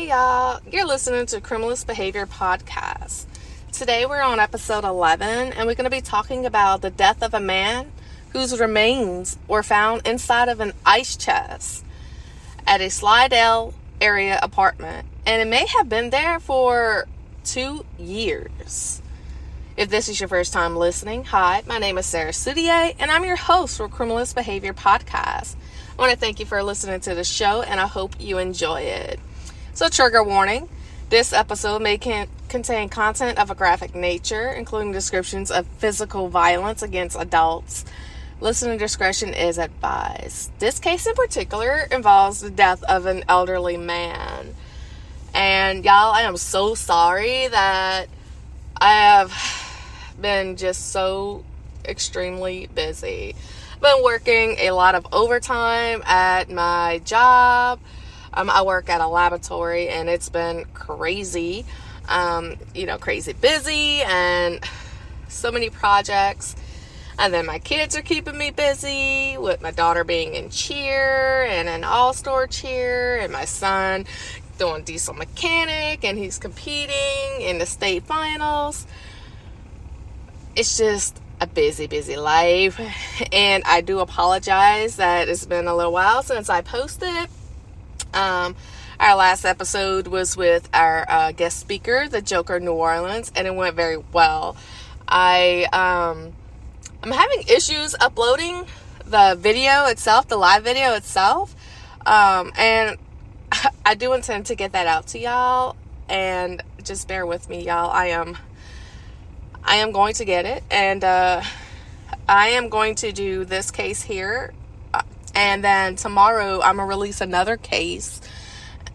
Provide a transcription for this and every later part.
Hey y'all, you're listening to Criminalist Behavior Podcast. Today we're on episode 11 and we're going to be talking about the death of a man whose remains were found inside of an ice chest at a Slidell-area apartment, and it may have been there for 2 years. If this is your first time listening, hi, my name is Sarah Soudier and I'm your host for Criminalist Behavior Podcast. I want to thank you for listening to the show and I hope you enjoy it. So, trigger warning, this episode may contain content of a graphic nature, including descriptions of physical violence against adults. Listener discretion is advised. This case in particular involves the death of an elderly man. And y'all, I am so sorry that I have been just so extremely busy. I've been working a lot of overtime at my job. I work at a laboratory and it's been crazy, crazy busy and so many projects. And then my kids are keeping me busy with my daughter being in cheer and an all-star cheer, and my son doing diesel mechanic and he's competing in the state finals. It's just a busy life, and I do apologize that it's been a little while since I posted. Our last episode was with our guest speaker, the Joker New Orleans, and it went very well. I'm having issues uploading the video itself, the live video itself, and I do intend to get that out to y'all, and just bear with me, y'all. I am going to get it, and I am going to do this case here, and then tomorrow I'm gonna release another case,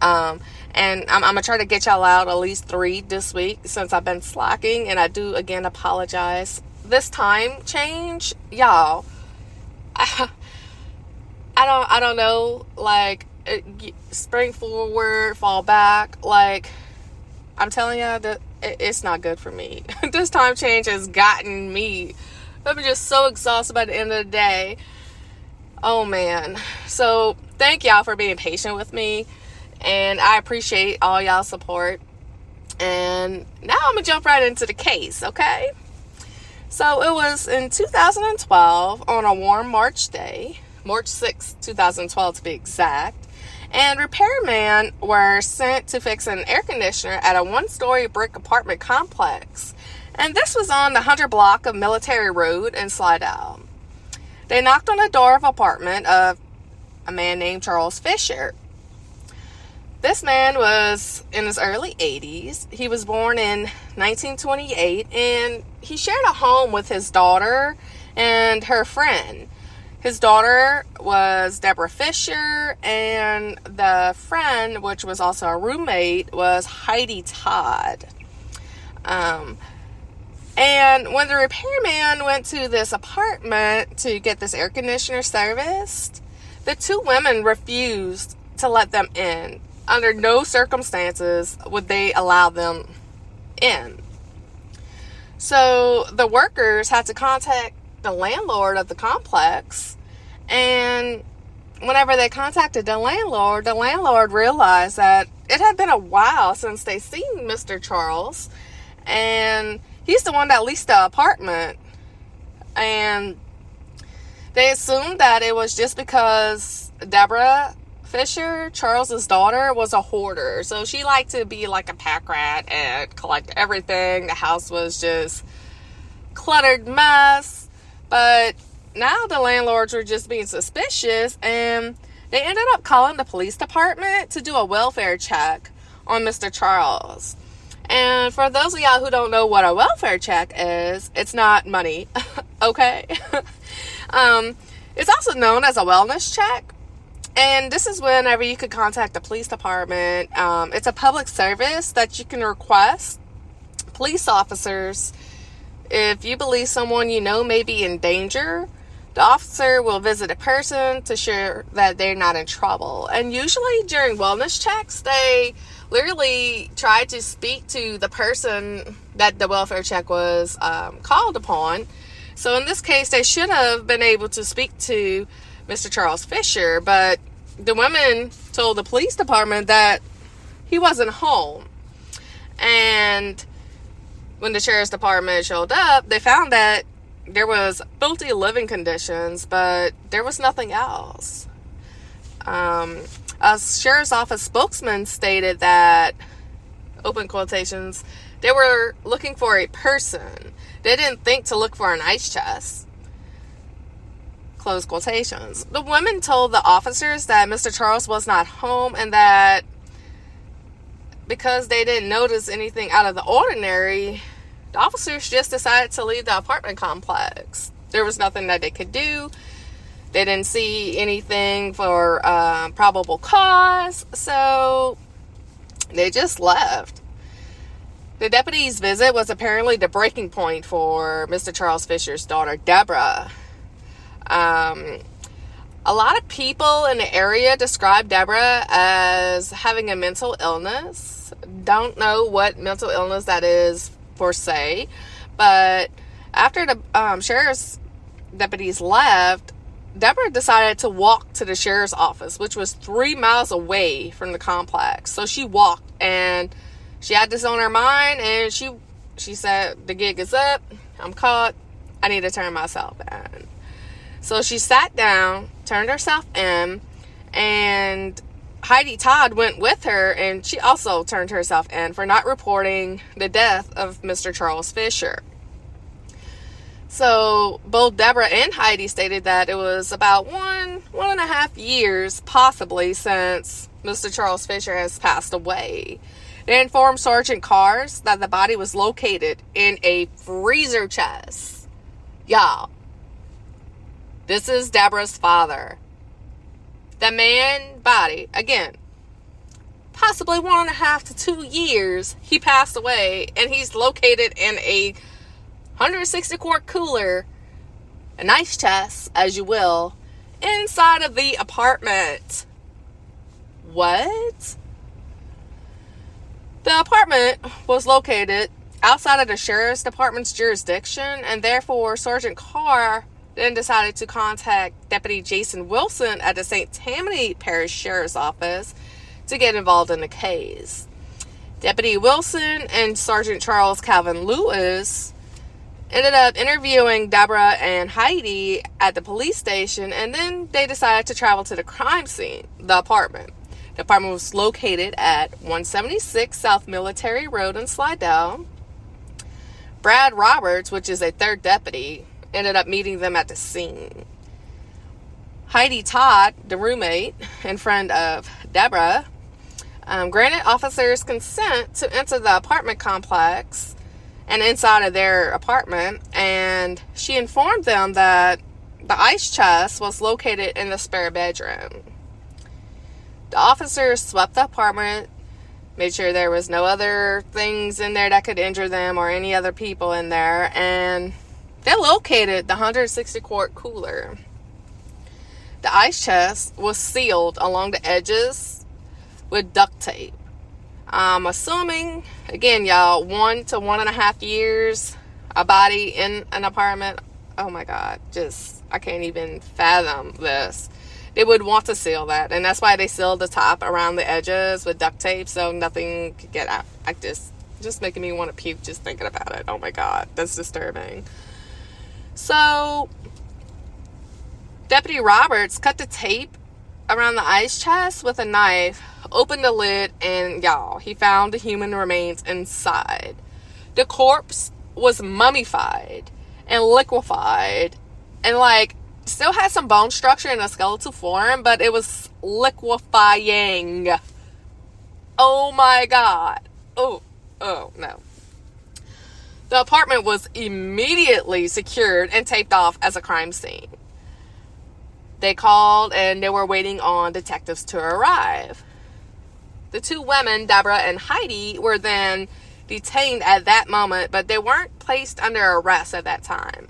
and I'm gonna try to get y'all out at least 3 this week since I've been slacking, and I do again apologize. This time change, y'all, I don't know, like, spring forward, fall back, like, I'm telling you that it's not good for me. This time change has gotten me. I'm just so exhausted by the end of the day. Oh man. So thank y'all for being patient with me, and I appreciate all y'all support. And now I'm gonna jump right into the case, okay? So it was in 2012 on a warm March day, March 6, 2012 to be exact. And repairmen were sent to fix an air conditioner at a 1-story brick apartment complex. And this was on the 100 block of Military Road in Slidell. They knocked on the door of apartment of a man named Charles Fisher. This man was in his early 80s. He was born in 1928, and he shared a home with his daughter and her friend. His daughter was Deborah Fisher, and the friend, which was also a roommate, was Heidi Todd. And when the repairman went to this apartment to get this air conditioner serviced, the 2 women refused to let them in. Under no circumstances would they allow them in. So the workers had to contact the landlord of the complex, and whenever they contacted the landlord realized that it had been a while since they seen Mr. Charles, and he's the one that leased the apartment, and they assumed that it was just because Deborah Fisher, Charles's daughter, was a hoarder. So she liked to be like a pack rat and collect everything. The house was just cluttered mess. But now the landlords were just being suspicious, and they ended up calling the police department to do a welfare check on Mr. Charles. And for those of y'all who don't know what a welfare check is, it's not money, okay? It's also known as a wellness check. And this is whenever you could contact the police department. It's a public service that you can request. Police officers, if you believe someone you know may be in danger, the officer will visit a person to ensure that they're not in trouble. And usually during wellness checks, they literally try to speak to the person that the welfare check was called upon. So in this case, they should have been able to speak to Mr. Charles Fisher, but the women told the police department that he wasn't home. And when the sheriff's department showed up, they found that there was filthy living conditions, but there was nothing else. A sheriff's office spokesman stated that, open quotations, they were looking for a person. They didn't think to look for an ice chest. Close quotations. The women told the officers that Mr. Charles was not home and that because they didn't notice anything out of the ordinary, the officers just decided to leave the apartment complex. There was nothing that they could do. They didn't see anything for probable cause, so they just left. The deputy's visit was apparently the breaking point for Mr. Charles Fisher's daughter, Deborah. A lot of people in the area describe Deborah as having a mental illness. Don't know what mental illness that is per se, but after the sheriff's deputies left, Deborah decided to walk to the sheriff's office, which was 3 miles away from the complex. So she walked, and she had this on her mind, and she said, the gig is up, I'm caught, I need to turn myself in. So she sat down, turned herself in, and Heidi Todd went with her, and she also turned herself in for not reporting the death of Mr. Charles Fisher. So both Deborah and Heidi stated that it was about 1.5 years possibly since Mr. Charles Fisher has passed away. They informed Sergeant Cars that the body was located in a freezer chest. Y'all, this is Deborah's father. The man body, again, possibly 1.5 to 2 years he passed away, and he's located in a 160 quart cooler, an ice chest, as you will, inside of the apartment. What? The apartment was located outside of the sheriff's department's jurisdiction, and therefore Sergeant Carr then decided to contact Deputy Jason Wilson at the St. Tammany Parish Sheriff's Office to get involved in the case. Deputy Wilson and Sergeant Charles Calvin Lewis ended up interviewing Deborah and Heidi at the police station, and then they decided to travel to the crime scene, the apartment. The apartment was located at 176 South Military Road in Slidell. Brad Roberts, which is a third deputy, ended up meeting them at the scene. Heidi Todd, the roommate and friend of Deborah, granted officers consent to enter the apartment complex and inside of their apartment, and she informed them that the ice chest was located in the spare bedroom. The officers swept the apartment, made sure there was no other things in there that could injure them or any other people in there, and they located the 160 quart cooler. The ice chest was sealed along the edges with duct tape. I'm assuming, again, y'all, 1 to 1.5 years, a body in an apartment. Oh my God, I can't even fathom this. They would want to seal that, and that's why they sealed the top around the edges with duct tape so nothing could get out. Just making me want to puke just thinking about it. Oh my God, that's disturbing. So, Deputy Roberts cut the tape around the ice chest with a knife, opened the lid, and y'all, he found the human remains inside. The corpse was mummified and liquefied and still had some bone structure in a skeletal form, but it was liquefying. Oh my God. Oh no. The apartment was immediately secured and taped off as a crime scene. They called and they were waiting on detectives to arrive. The two women, Deborah and Heidi, were then detained at that moment, but they weren't placed under arrest at that time.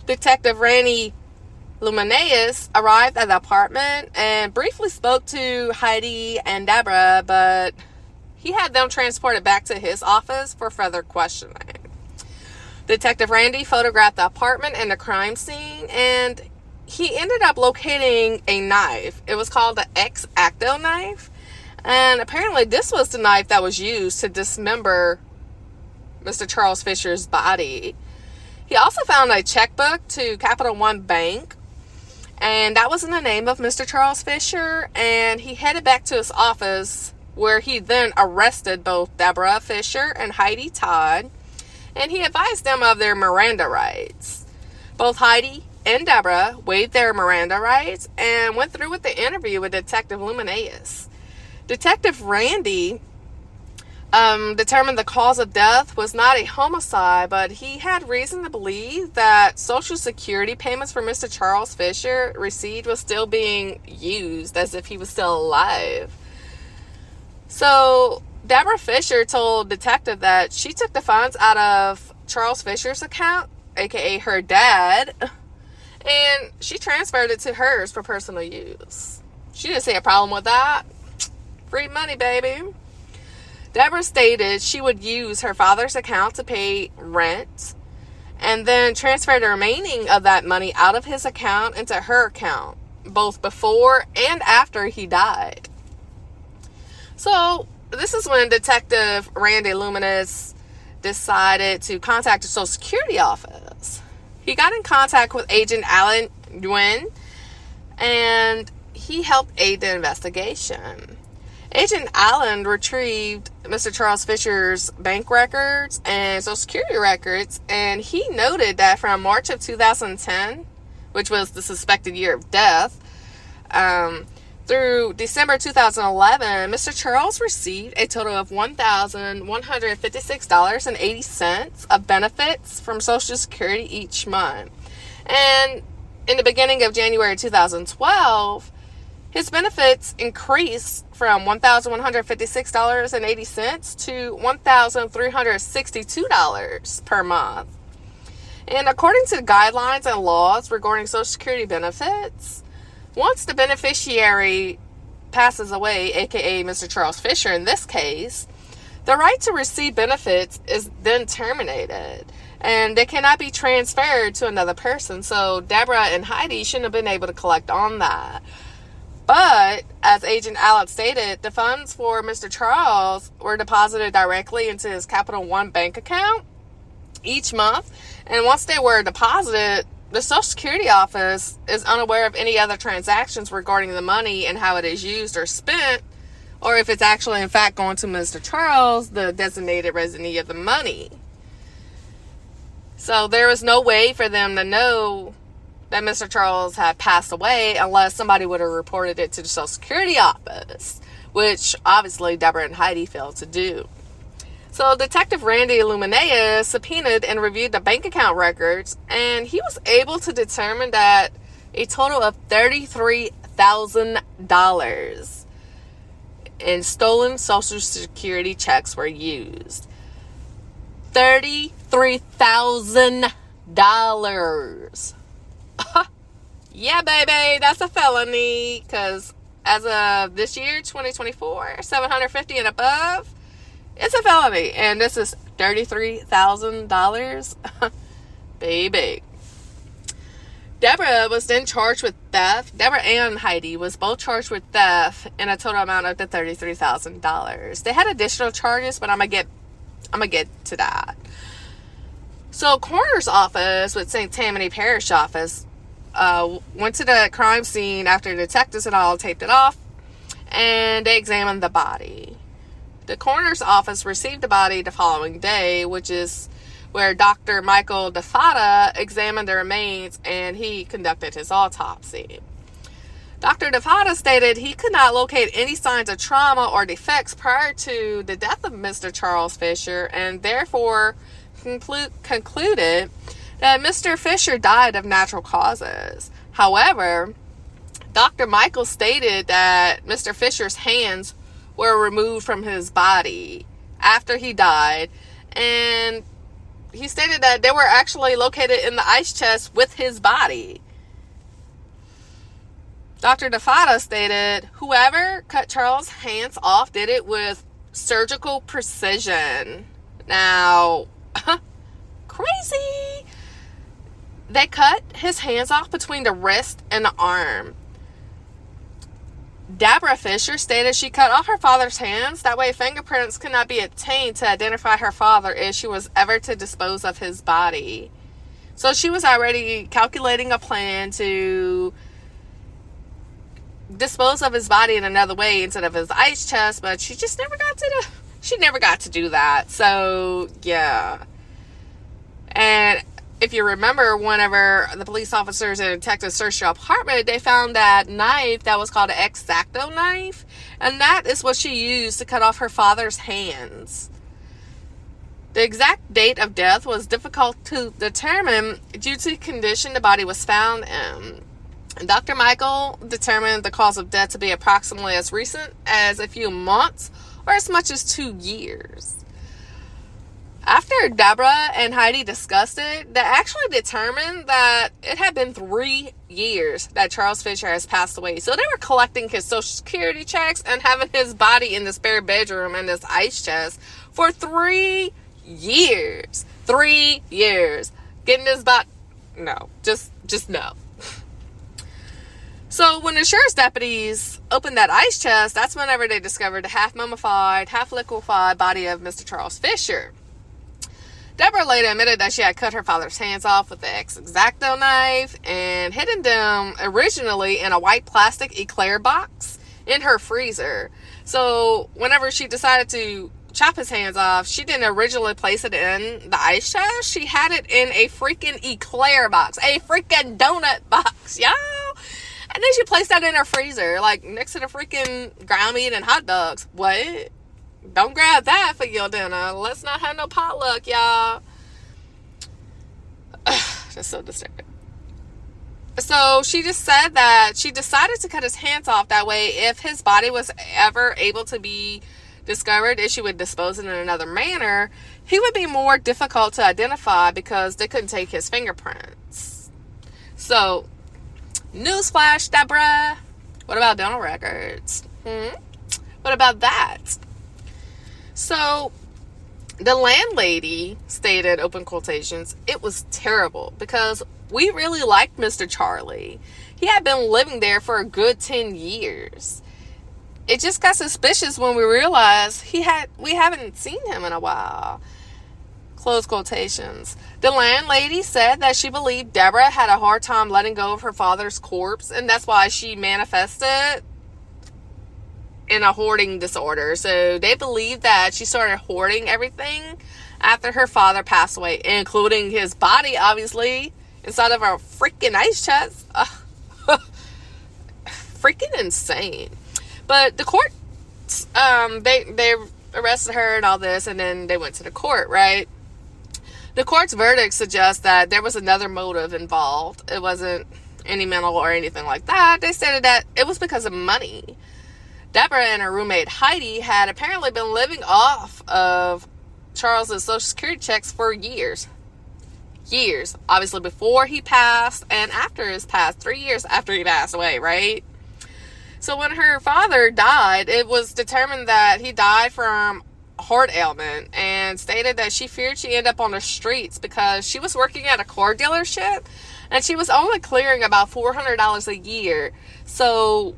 Detective Randy Luminaeus arrived at the apartment and briefly spoke to Heidi and Deborah, but he had them transported back to his office for further questioning. Detective Randy photographed the apartment and the crime scene, and he ended up locating a knife. It was called the X-Acto knife. And apparently this was the knife that was used to dismember Mr. Charles Fisher's body. He also found a checkbook to Capital One Bank, and that was in the name of Mr. Charles Fisher, and he headed back to his office, where he then arrested both Deborah Fisher and Heidi Todd, and he advised them of their Miranda rights. Both Heidi and Deborah waived their Miranda rights and went through with the interview with Detective Luminaeus. Detective Randy determined the cause of death was not a homicide, but he had reason to believe that Social Security payments for Mr. Charles Fisher received was still being used as if he was still alive. So Deborah Fisher told detective that she took the funds out of Charles Fisher's account, aka her dad, and she transferred it to hers for personal use. She didn't see a problem with that. Free money, baby. Deborah stated she would use her father's account to pay rent and then transfer the remaining of that money out of his account into her account, both before and after he died. So this is when Detective Randy Luminaeus decided to contact the Social Security office. He got in contact with Agent Alan Nguyen, and he helped aid the investigation. Agent Allen retrieved Mr. Charles Fisher's bank records and Social Security records, and he noted that from March of 2010, which was the suspected year of death, through December 2011, Mr. Charles received a total of $1,156.80 of benefits from Social Security each month. And in the beginning of January 2012, his benefits increased from $1,156.80 to $1,362 per month. And according to the guidelines and laws regarding Social Security benefits, once the beneficiary passes away, aka Mr. Charles Fisher in this case, the right to receive benefits is then terminated, and they cannot be transferred to another person. So Deborah and Heidi shouldn't have been able to collect on that. But, as Agent Allen stated, the funds for Mr. Charles were deposited directly into his Capital One bank account each month. And once they were deposited, the Social Security office is unaware of any other transactions regarding the money and how it is used or spent, or if it's actually, in fact, going to Mr. Charles, the designated residue of the money. So there was no way for them to know that Mr. Charles had passed away unless somebody would have reported it to the Social Security office, which obviously Deborah and Heidi failed to do. So Detective Randy Luminaeus subpoenaed and reviewed the bank account records, and he was able to determine that a total of $33,000 in stolen Social Security checks were used. $33,000. Yeah, baby, that's a felony, because as of this year, 2024, 750 and above, it's a felony, and this is $33,000. Baby. Deborah was then charged with theft. Deborah and Heidi was both charged with theft in a total amount of the $33,000. They had additional charges, but I'm gonna get to that. So, coroner's office with St. Tammany Parish office went to the crime scene after the detectives had all taped it off, and they examined the body. The coroner's office received the body the following day, which is where Dr. Michael DeFada examined the remains and he conducted his autopsy. Dr. DeFada stated he could not locate any signs of trauma or defects prior to the death of Mr. Charles Fisher, and therefore concluded that Mr. Fisher died of natural causes. However, Dr. Michael stated that Mr. Fisher's hands were removed from his body after he died, and he stated that they were actually located in the ice chest with his body. Dr. DeFada stated, whoever cut Charles' hands off did it with surgical precision. Now, crazy. They cut his hands off between the wrist and the arm. Deborah Fisher stated she cut off her father's hands. That way fingerprints could not be obtained to identify her father if she was ever to dispose of his body. So she was already calculating a plan to dispose of his body in another way instead of his ice chest, but she just never got to do that. So yeah. And if you remember, whenever the police officers and detectives searched her apartment, they found that knife that was called an X-Acto knife, and that is what she used to cut off her father's hands. The exact date of death was difficult to determine due to the condition the body was found in. Dr. Michael determined the cause of death to be approximately as recent as a few months or as much as 2 years. After Deborah and Heidi discussed it, they actually determined that it had been 3 years that Charles Fisher has passed away. So they were collecting his social security checks and having his body in the spare bedroom in this ice chest for 3 years. 3 years. Getting this body... No. Just no. So when the sheriff's deputies opened that ice chest, that's whenever they discovered the half-mummified, half-liquefied body of Mr. Charles Fisher. Deborah later admitted that she had cut her father's hands off with the X-Acto knife and hidden them originally in a white plastic eclair box in her freezer. So whenever she decided to chop his hands off, she didn't originally place it in the ice chest. She had it in a freaking eclair box, a freaking donut box, y'all. And then she placed that in her freezer, like next to the freaking ground meat and hot dogs. What? Don't grab that for your dinner. Let's not have no potluck, y'all. That's so disturbing. So she just said that she decided to cut his hands off. That way, if his body was ever able to be discovered, if she would dispose it in another manner, he would be more difficult to identify because they couldn't take his fingerprints. So, newsflash, Deborah. What about dental records? What about that? So, the landlady stated, open quotations, "It was terrible because we really liked Mr. Charlie. He had been living there for a good 10 years. It just got suspicious when we realized we haven't seen him in a while." Close quotations. The landlady said that she believed Deborah had a hard time letting go of her father's corpse, and that's why she manifested in a hoarding disorder. So they believe that she started hoarding everything after her father passed away, including his body, obviously, inside of a freaking ice chest. Freaking insane. But the court, they arrested her and all this, and then they went to the court, right? The court's verdict suggests that there was another motive involved. It wasn't any mental or anything like that. They stated that it was because of money. Deborah and her roommate Heidi had apparently been living off of Charles's social security checks for years. Years. Obviously before he passed and after his past. 3 years after he passed away, right? So when her father died, it was determined that he died from heart ailment, and stated that she feared she ended up on the streets because she was working at a car dealership and she was only clearing about $400 a year. So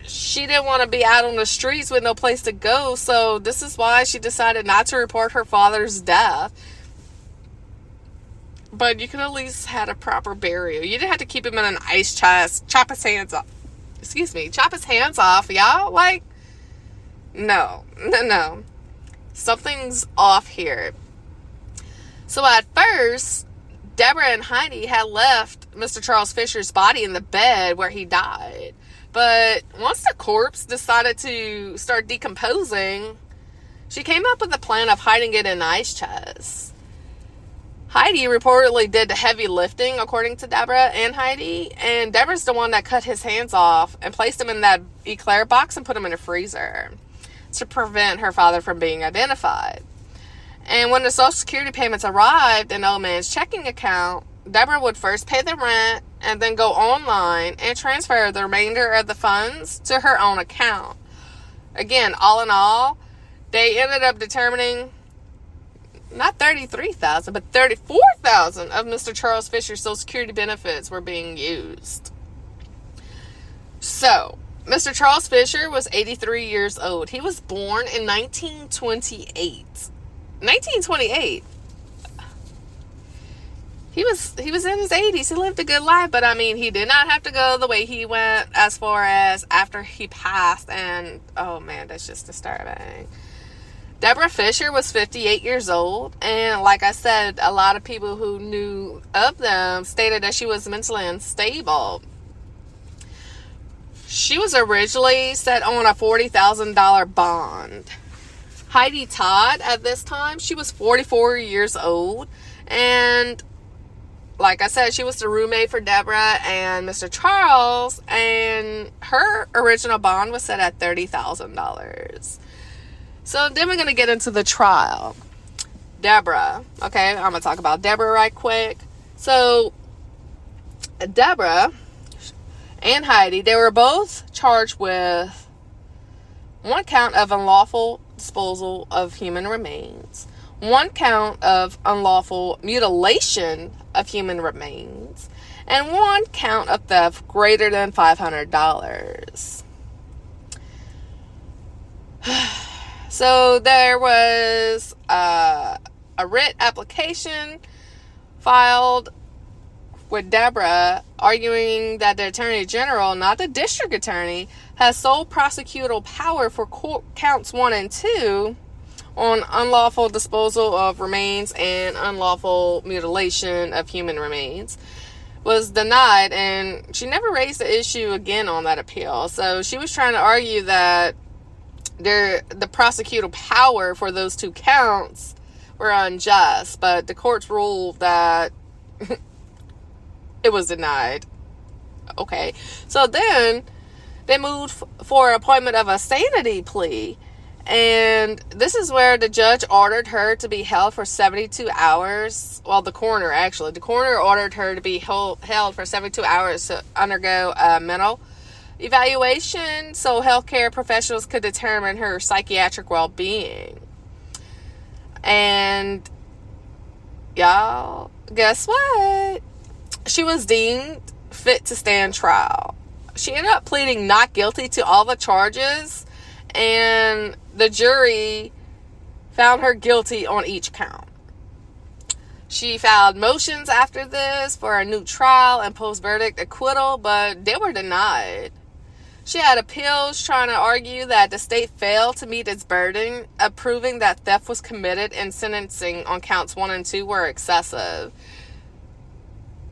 she didn't want to be out on the streets with no place to go. So this is why she decided not to report her father's death. But you could at least had a proper burial. You didn't have to keep him in an ice chest, chop his hands off, y'all. Like, no. Something's off here. So at first, Deborah and Heidi had left Mr. Charles Fisher's body in the bed where he died. But once the corpse decided to start decomposing, she came up with a plan of hiding it in the ice chest. Heidi reportedly did the heavy lifting, according to Deborah and Heidi. And Deborah's the one that cut his hands off and placed him in that eclair box and put him in a freezer to prevent her father from being identified. And when the Social Security payments arrived in the old man's checking account, Deborah would first pay the rent and then go online and transfer the remainder of the funds to her own account. Again, all in all, they ended up determining not $33,000, but $34,000 of Mr. Charles Fisher's Social Security benefits were being used. So, Mr. Charles Fisher was 83 years old. He was born in 1928. 1928. He was in his 80s. He lived a good life, but I mean, he did not have to go the way he went as far as after he passed, and oh man, that's just disturbing. Deborah Fisher was 58 years old, and like I said, a lot of people who knew of them stated that she was mentally unstable. She was originally set on a $40,000 bond. Heidi Todd, at this time, she was 44 years old, and like I said, she was the roommate for Deborah and Mr. Charles, and her original bond was set at $30,000. So then we're going to get into the trial. Deborah. Okay, I'm going to talk about Deborah right quick. So, Deborah and Heidi, they were both charged with one count of unlawful disposal of human remains, one count of unlawful mutilation of human remains, and one count of theft greater than $500. So there was a writ application filed with Deborah arguing that the Attorney General, not the District Attorney, has sole prosecutorial power for counts 1 and 2 on unlawful disposal of remains and unlawful mutilation of human remains, was denied, and she never raised the issue again on that appeal. So she was trying to argue that the prosecutorial power for those 2 counts were unjust, but the courts ruled that it was denied. Okay, so then they moved for appointment of a sanity plea, and this is where the judge ordered her to be held for 72 hours. Well, the coroner ordered her to be held for 72 hours to undergo a mental evaluation so healthcare professionals could determine her psychiatric well-being. And y'all, guess what? She was deemed fit to stand trial. She ended up pleading not guilty to all the charges, and the jury found her guilty on each count. She filed motions after this for a new trial and post-verdict acquittal, but they were denied. She had appeals trying to argue that the state failed to meet its burden of proving that theft was committed, and sentencing on counts 1 and 2 were excessive.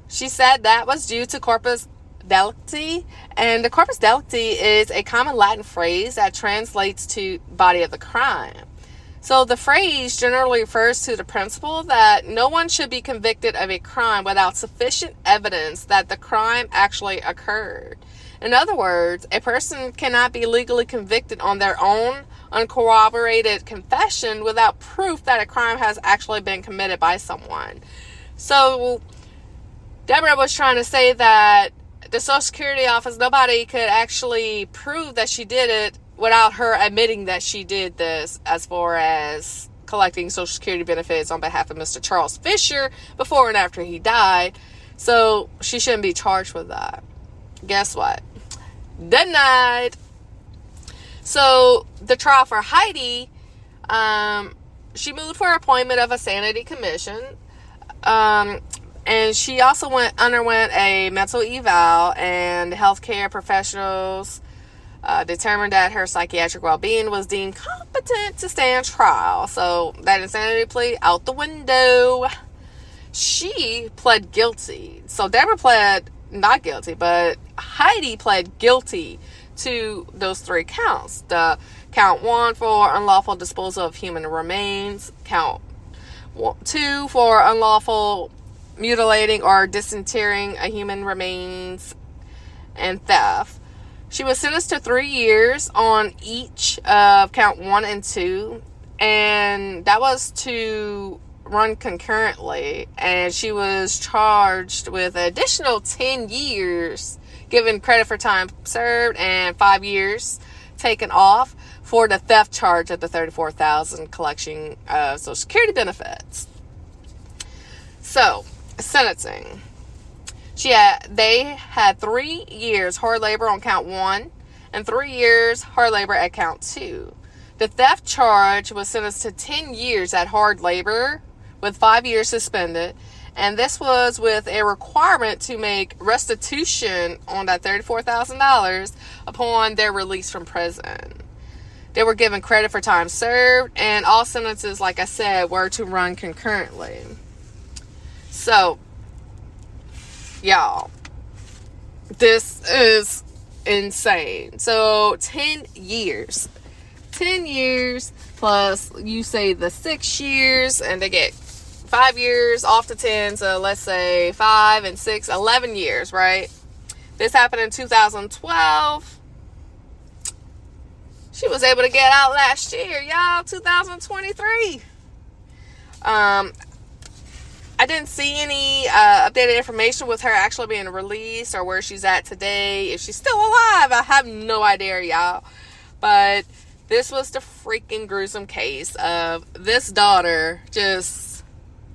She said that was due to corpus delicti, and the corpus delicti is a common Latin phrase that translates to body of the crime. So the phrase generally refers to the principle that no one should be convicted of a crime without sufficient evidence that the crime actually occurred. In other words, a person cannot be legally convicted on their own uncorroborated confession without proof that a crime has actually been committed by someone. So Deborah was trying to say that the Social Security office, nobody could actually prove that she did it without her admitting that she did this, as far as collecting Social Security benefits on behalf of Mr. Charles Fisher before and after he died. So she shouldn't be charged with that. Guess what? Denied. So the trial for Heidi, she moved for appointment of a sanity commission. And she also underwent a mental eval, and healthcare professionals determined that her psychiatric well-being was deemed competent to stand trial. So that insanity plea out the window. She pled guilty. So Deborah pled not guilty, but Heidi pled guilty to those 3 counts. The count 1 for unlawful disposal of human remains, count 2 for unlawful mutilating or disinterring a human remains, and theft. She was sentenced to 3 years on each of count 1 and 2, and that was to run concurrently, and she was charged with an additional 10 years given credit for time served and 5 years taken off for the theft charge of the $34,000 collection of Social Security benefits. So, sentencing. They had 3 years hard labor on count 1 and 3 years hard labor at count 2. The theft charge was sentenced to 10 years at hard labor with 5 years suspended, and this was with a requirement to make restitution on that $34,000 upon their release from prison. They were given credit for time served, and all sentences, like I said, were to run concurrently. So, y'all, this is insane. So, 10 years. 10 years plus, you say the 6 years, and they get 5 years off the 10, so let's say 5 and 6, 11 years, right? This happened in 2012. She was able to get out last year, y'all, 2023. I didn't see any updated information with her actually being released or where she's at today. If she's still alive, I have no idea, y'all. But this was the freaking gruesome case of this daughter just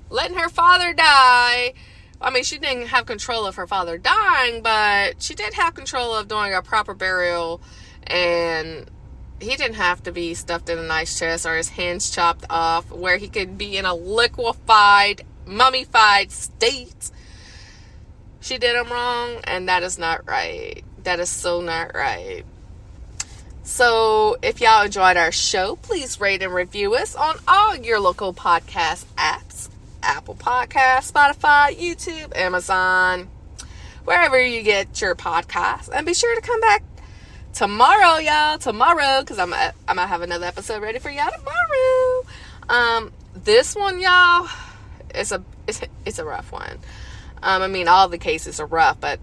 letting her father die. I mean, she didn't have control of her father dying, but she did have control of doing a proper burial, and he didn't have to be stuffed in a nice chest or his hands chopped off where he could be in a liquefied, mummified state. She did him wrong, and that is not right. That is so not right. So, if y'all enjoyed our show, please rate and review us on all your local podcast apps. Apple Podcasts, Spotify, YouTube, Amazon, wherever you get your podcasts. And be sure to come back tomorrow, y'all. Tomorrow, because I'm gonna have another episode ready for y'all tomorrow. This one, y'all, it's a rough one. I mean, all the cases are rough, but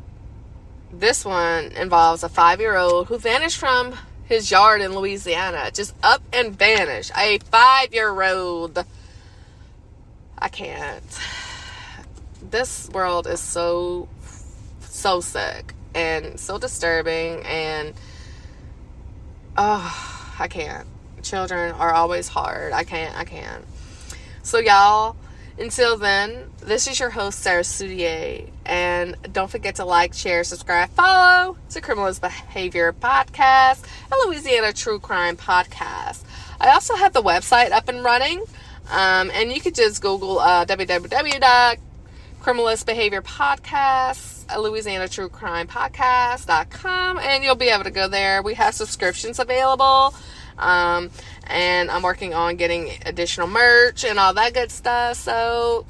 this one involves a 5-year-old who vanished from his yard in Louisiana. Just up and vanished. A 5-year-old. I can't. This world is so sick and so disturbing, and I can't. Children are always hard. I can't. So y'all, until then, this is your host, Sarah Soudier, and don't forget to like, share, subscribe, follow to Criminalist Behavior Podcast, a Louisiana True Crime Podcast. I also have the website up and running, and you could just Google www.Criminalist Behavior Podcast, a Louisiana True Crime Podcast.com, and you'll be able to go there. We have subscriptions available, and I'm working on getting additional merch and all that good stuff. So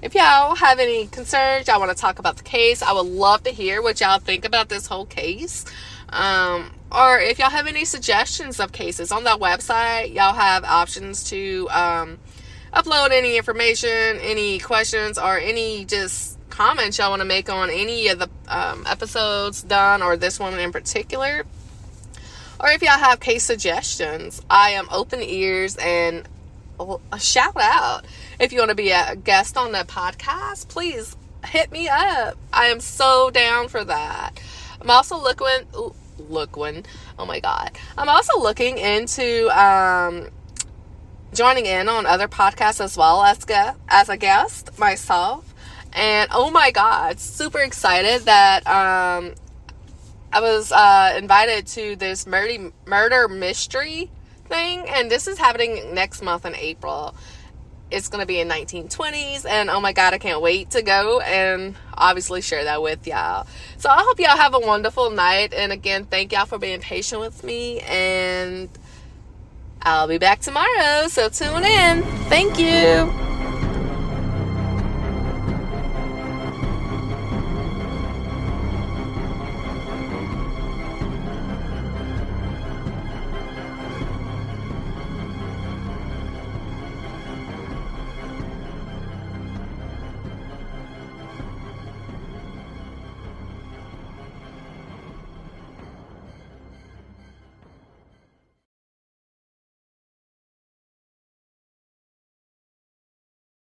if y'all have any concerns, y'all want to talk about the case, I would love to hear what y'all think about this whole case. Or if y'all have any suggestions of cases on that website, y'all have options to upload any information, any questions, or any just comments y'all want to make on any of the episodes done, or this one in particular. Or if y'all have case suggestions, I am open ears, and a shout out. If you want to be a guest on the podcast, please hit me up. I am so down for that. I'm also looking, oh my God. I'm also looking into joining in on other podcasts as well as a guest myself. And oh my God, super excited that I was invited to this murder mystery thing, and this is happening next month in April. It's going to be in 1920s, and oh my God, I can't wait to go and obviously share that with y'all. So I hope y'all have a wonderful night, and again, thank y'all for being patient with me, and I'll be back tomorrow, so tune in. Thank you.